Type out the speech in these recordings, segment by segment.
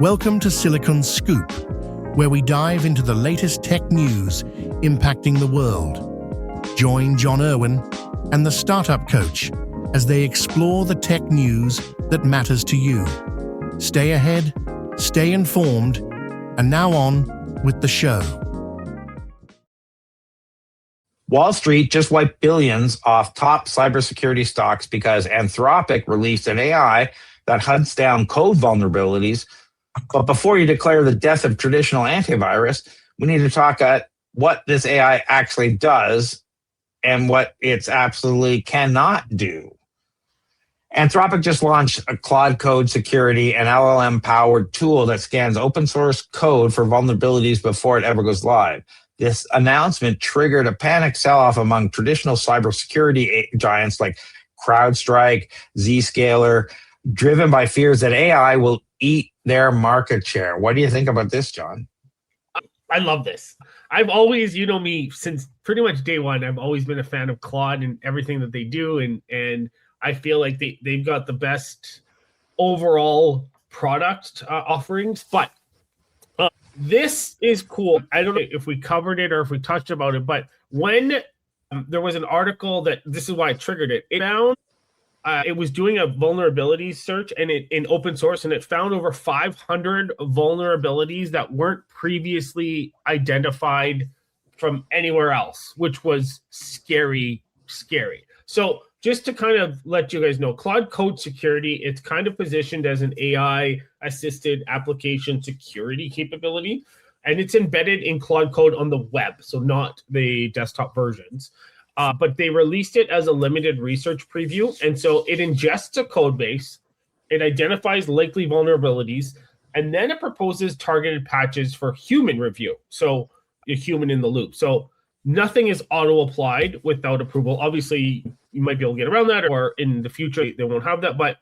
Welcome to Silicon Scoop, where we dive into the latest tech news impacting the world. Join John Irwin and the Startup Coach as they explore the tech news that matters to you. Stay ahead, stay informed, and now on with the show. Wall Street just wiped billions off top cybersecurity stocks because Anthropic released an AI that hunts down code vulnerabilities. But before you declare the death of traditional antivirus, we need to talk at what this AI actually does and what it absolutely cannot do. Anthropic just launched a Claude Code Security, an LLM-powered tool that scans open source code for vulnerabilities before it ever goes live. This announcement triggered a panic sell-off among traditional cybersecurity giants like CrowdStrike, Zscaler, driven by fears that AI will eat their market share. What do you think about this, John? I love this. I've always, you know me, since pretty much day one, I've always been a fan of Claude and everything that they do. And I feel like they've got the best overall product offerings. But this is cool. I don't know if we covered it or if we touched about it, but when there was an article that this is why I triggered it. It found it was doing a vulnerability search and it in open source, and it found over 500 vulnerabilities that weren't previously identified from anywhere else, which was scary. So just to kind of let you guys know, Claude Code Security, it's kind of positioned as an AI-assisted application security capability, and it's embedded in Claude Code on the web, so not the desktop versions. But they released it as a limited research preview, and so it ingests a code base, it identifies likely vulnerabilities, and then it proposes targeted patches for human review, so a human in the loop. So nothing is auto-applied without approval. Obviously, you might be able to get around that, or in the future, they won't have that. But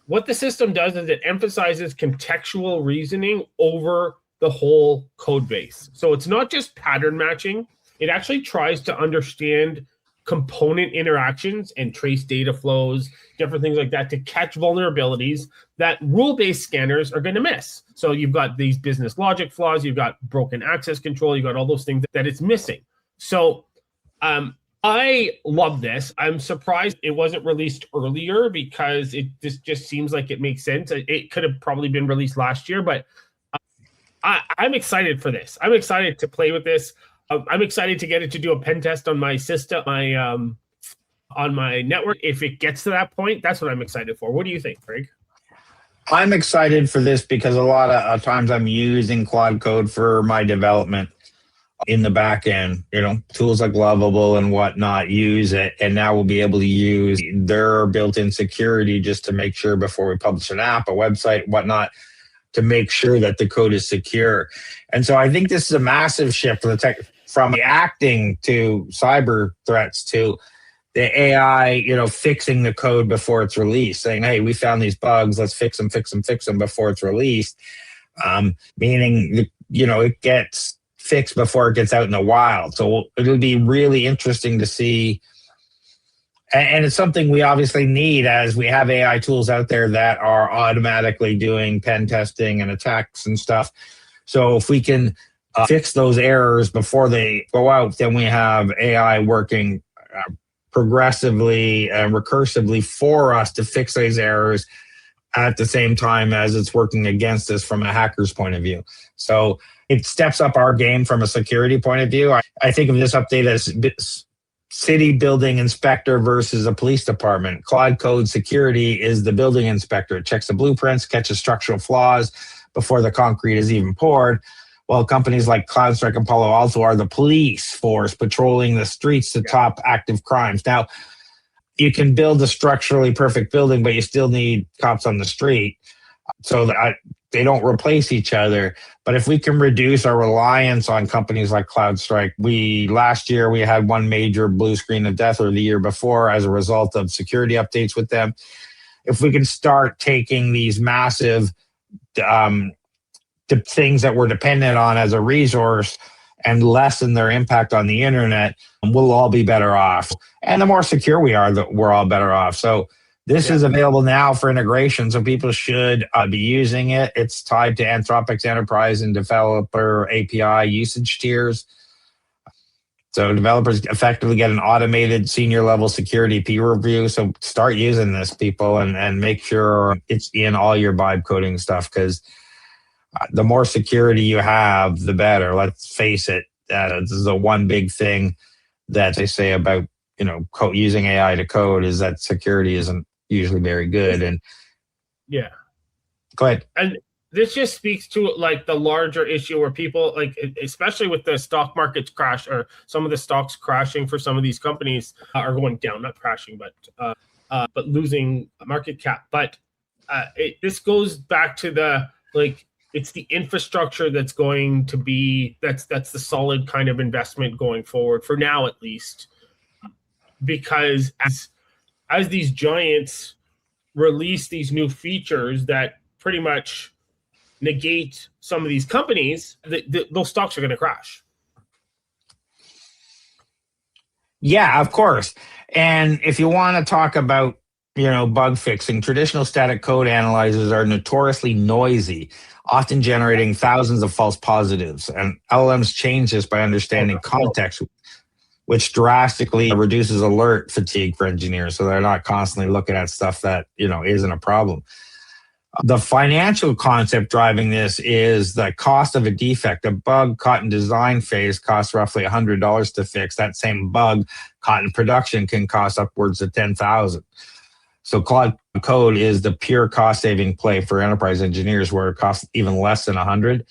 what the system does is it emphasizes contextual reasoning over the whole code base. So it's not just pattern matching. It actually tries to understand component interactions and trace data flows, different things like that, to catch vulnerabilities that rule-based scanners are going to miss. So you've got these business logic flaws, you've got broken access control, you've got all those things that it's missing. So I love this. I'm surprised it wasn't released earlier because this just seems like it makes sense. It could have probably been released last year, but I'm excited for this. I'm excited to play with this. I'm excited to get it to do a pen test on my system, on my network. If it gets to that point, that's what I'm excited for. What do you think, Craig? I'm excited for this because a lot of times I'm using Claude Code for my development in the back end. You know, tools like Lovable and whatnot use it, and now we'll be able to use their built-in security just to make sure before we publish an app, a website, whatnot, to make sure that the code is secure. And so I think this is a massive shift for the tech, from reacting to cyber threats to the AI, fixing the code before it's released, saying, hey, we found these bugs, let's fix them before it's released. Meaning, it gets fixed before it gets out in the wild. So it'll be really interesting to see. And it's something we obviously need, as we have AI tools out there that are automatically doing pen testing and attacks and stuff. So if we can fix those errors before they go out, then we have AI working progressively and recursively for us to fix these errors at the same time as it's working against us from a hacker's point of view. So it steps up our game from a security point of view. I think of this update as city building inspector versus a police department. Claude Code Security is the building inspector. It checks the blueprints, catches structural flaws before the concrete is even poured. While companies like CrowdStrike and Palo Alto are the police force patrolling the streets to top active crimes. Now, you can build a structurally perfect building, but you still need cops on the street. So that they don't replace each other. But if we can reduce our reliance on companies like CrowdStrike, last year we had one major blue screen of death, or the year before, as a result of security updates with them. If we can start taking these massive the things that we're dependent on as a resource and lessen their impact on the internet, we'll all be better off. And the more secure we are, we're all better off. So This is available now for integration, so people should be using it. It's tied to Anthropic's enterprise and developer API usage tiers. So developers effectively get an automated senior level security peer review. So start using this, people, and make sure it's in all your vibe coding stuff, because the more security you have, the better. Let's face it. This is the one big thing that they say about, using AI to code, is that security isn't usually very good. And go ahead. And this just speaks to like the larger issue where people, like, especially with the stock markets crash, or some of the stocks crashing for some of these companies are going down, not crashing, but losing market cap. But this goes back to it's the infrastructure that's going to be, that's the solid kind of investment going forward, for now at least, because as these giants release these new features that pretty much negate some of these companies, those stocks are going to crash. Yeah, of course. And if you want to talk about, bug fixing, traditional static code analyzers are notoriously noisy, often generating thousands of false positives. And LLMs change this by understanding context, which drastically reduces alert fatigue for engineers, so they're not constantly looking at stuff that, isn't a problem. The financial concept driving this is the cost of a defect. A bug caught in design phase costs roughly $100 to fix. That same bug caught in production can cost upwards of $10,000. So Claude Code is the pure cost-saving play for enterprise engineers, where it costs even less than $100.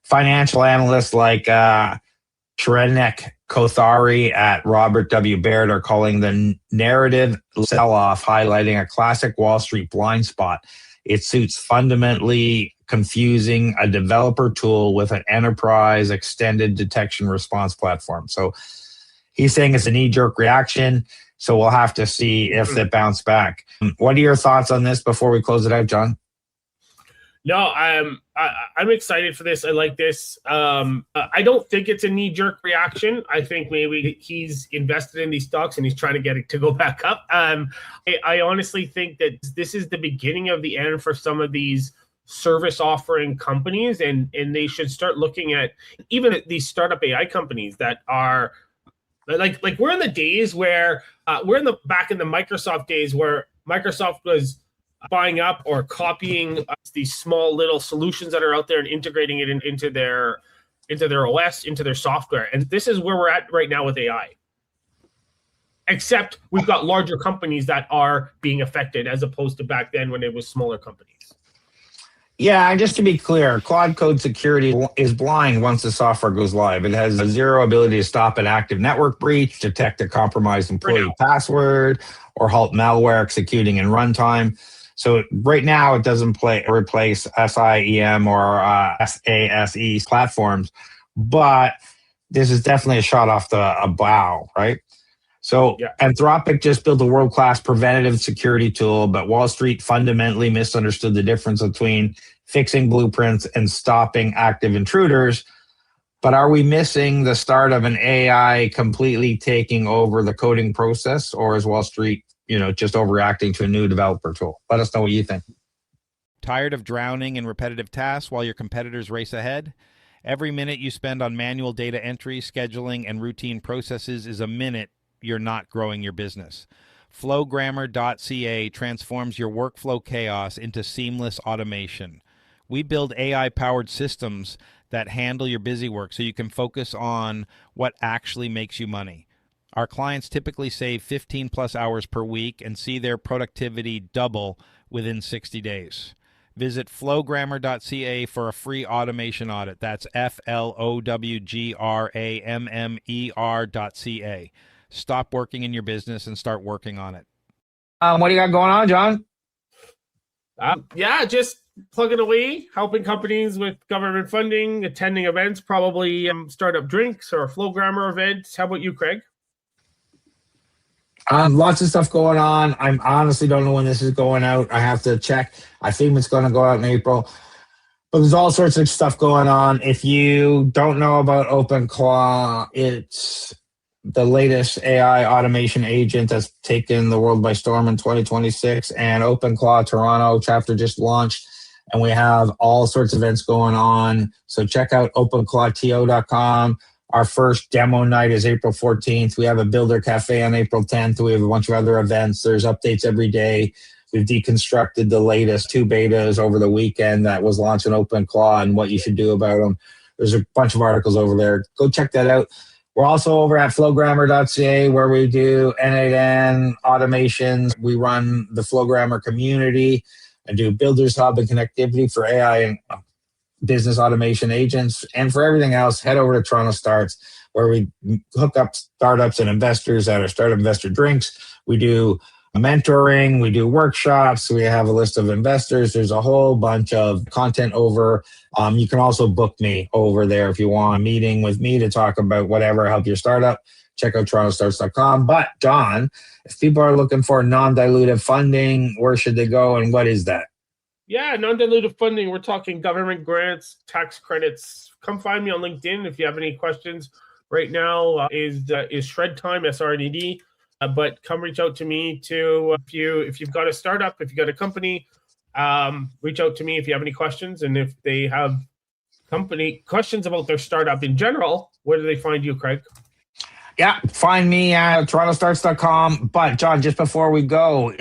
Financial analysts like Shrenik Kothari at Robert W. Baird are calling the narrative sell-off highlighting a classic Wall Street blind spot. It suits fundamentally confusing a developer tool with an enterprise extended detection response platform. So he's saying it's a knee-jerk reaction, so we'll have to see if it bounce back. What are your thoughts on this before we close it out, John? No, I'm excited for this. I like this. I don't think it's a knee-jerk reaction. I think maybe he's invested in these stocks and he's trying to get it to go back up. I honestly think that this is the beginning of the end for some of these service offering companies, and they should start looking at even these startup AI companies that are like we're in the days where back in the Microsoft days, where Microsoft was buying up or copying these small little solutions that are out there and integrating it into their OS, into their software. And this is where we're at right now with AI. Except we've got larger companies that are being affected, as opposed to back then when it was smaller companies. Yeah, and just to be clear, Claude Code Security is blind once the software goes live. It has zero ability to stop an active network breach, detect a compromised employee password, or halt malware executing in runtime. So right now, it doesn't replace SIEM or SASE platforms, but this is definitely a shot off a bow, right? So Anthropic just built a world-class preventative security tool, but Wall Street fundamentally misunderstood the difference between fixing blueprints and stopping active intruders. But are we missing the start of an AI completely taking over the coding process, or is Wall Street, just overreacting to a new developer tool? Let us know what you think. Tired of drowning in repetitive tasks while your competitors race ahead? Every minute you spend on manual data entry, scheduling, and routine processes is a minute you're not growing your business. Flowgrammer.ca transforms your workflow chaos into seamless automation. We build AI-powered systems that handle your busy work so you can focus on what actually makes you money. Our clients typically save 15 plus hours per week and see their productivity double within 60 days. Visit flowgrammer.ca for a free automation audit. That's flowgrammer.ca. Stop working in your business and start working on it. What do you got going on, John? Just plugging away, helping companies with government funding, attending events, probably startup drinks or Flowgrammer events. How about you, Craig? Lots of stuff going on. I honestly don't know when this is going out. I have to check. I think it's going to go out in April. But there's all sorts of stuff going on. If you don't know about OpenClaw, it's the latest AI automation agent that's taken the world by storm in 2026. And OpenClaw Toronto chapter just launched, and we have all sorts of events going on. So check out openclawto.com. Our first demo night is April 14th. We have a Builder Cafe on April 10th. We have a bunch of other events. There's updates every day. We've deconstructed the latest 2 betas over the weekend that was launched in OpenClaw and what you should do about them. There's a bunch of articles over there. Go check that out. We're also over at flowgrammer.ca, where we do N8N automations. We run the Flowgrammer community and do Builders Hub and connectivity for AI and business automation agents. And for everything else, head over to TorontoStarts, where we hook up startups and investors at our Startup Investor Drinks. We do mentoring, we do workshops, we have a list of investors. There's a whole bunch of content over. You can also book me over there if you want a meeting with me to talk about whatever, help your startup. Check out TorontoStarts.com. But John, if people are looking for non-dilutive funding, where should they go and what is that? Yeah, non-dilutive funding. We're talking government grants, tax credits. Come find me on LinkedIn if you have any questions. Right now is shred time, SRNED. But come reach out to me too if you've got a startup, if you've got a company, reach out to me if you have any questions. And if they have company questions about their startup in general, where do they find you, Craig? Yeah, find me at TorontoStarts.com. But John, just before we go,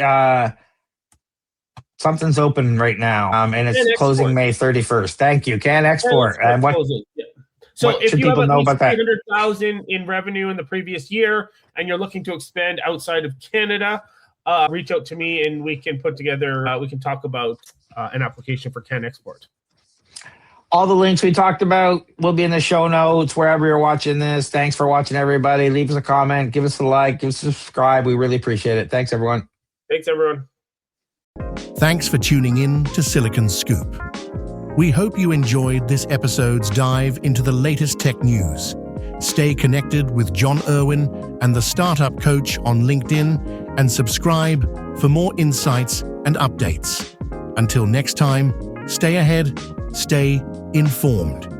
something's open right now, and it's closing May 31st. Thank you. Can Export. And what? Yeah. So if you have at least 300,000 in revenue in the previous year and you're looking to expand outside of Canada, reach out to me and we can put together, we can talk about an application for Can Export. All the links we talked about will be in the show notes, wherever you're watching this. Thanks for watching, everybody. Leave us a comment, give us a like, give us a subscribe. We really appreciate it. Thanks, everyone. Thanks, everyone. Thanks for tuning in to Silicon Scoop. We hope you enjoyed this episode's dive into the latest tech news. Stay connected with John Irwin and the Startup Coach on LinkedIn and subscribe for more insights and updates. Until next time, stay ahead, stay informed.